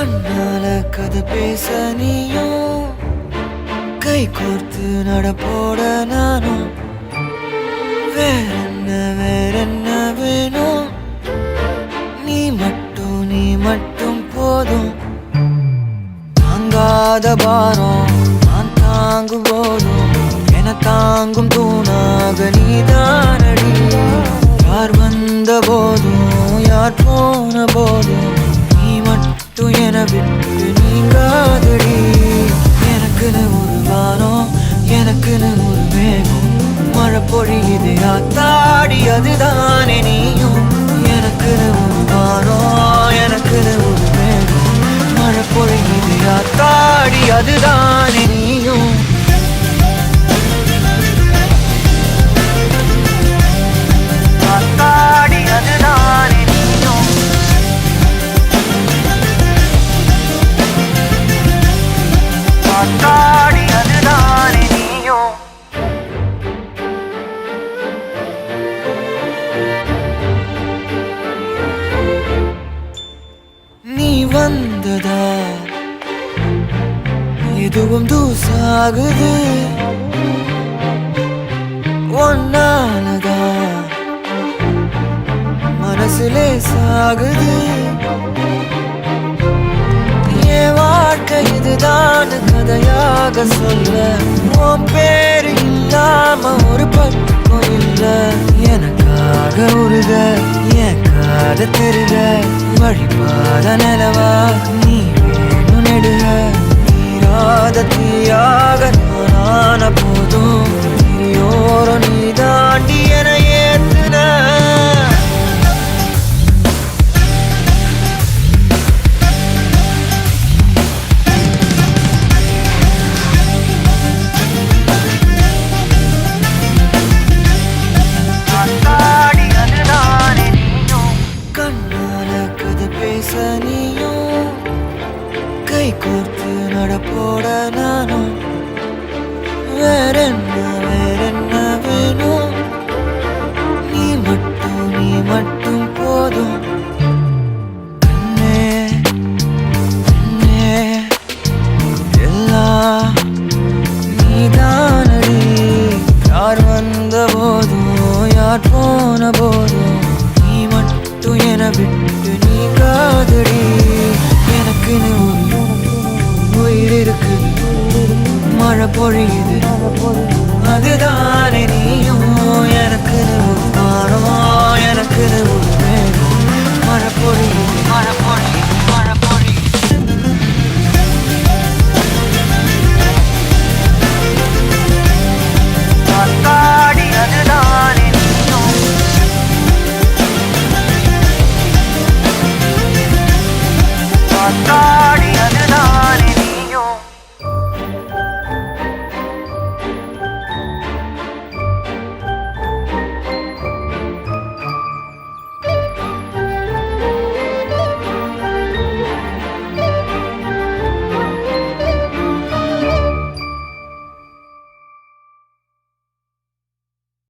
கண்ணால கதை பேச நீயும் கை கோர்த்து நடப்போட நானும் வேறென்ன வேணும் நீ மட்டும் போதும் தாங்காத பாரம் நான் தாங்கும் போதும் என தாங்கும் தூணாக நீதானடி யார் வந்த போதும் யார் போன போதும் நீ மட்டும் என விட்டு நீங்காதடி எனக்குன்னு ஒரு வானம் எனக்குன்னு ஒரு மேகம் மழை பொழியுது ஆத்தாடி அதுதானே நீயும் எனக்குன்னு ஒரு வானம் எனக்குன்னு ஒரு மேகம் மழை பொழியுது ஆத்தாடி அதுதானே நீயும் ஆத்தாடி அதுதானே நீயும் ஆத்தாடி அதுதானே நீயும் நீ வந்ததா எதுவும் தூசாகுது ஒன்னாலதா மனசுலே சாகுது என் வாழ்க்கை இதுதான் கதையாக சொல்ல உன் பேரு இல்லாம ஒரு பக்கம் இல்ல எனக்காக உருக என் காத திருக வழிபாத நிலவா நீ வேணும் நெடுக நீராத தீயாக நானான போதும் நீயோரம் நீ தாண்டி என ஏத்துன நீயும் கை கோர்த்து நடப்போட நானும் வேறென்ன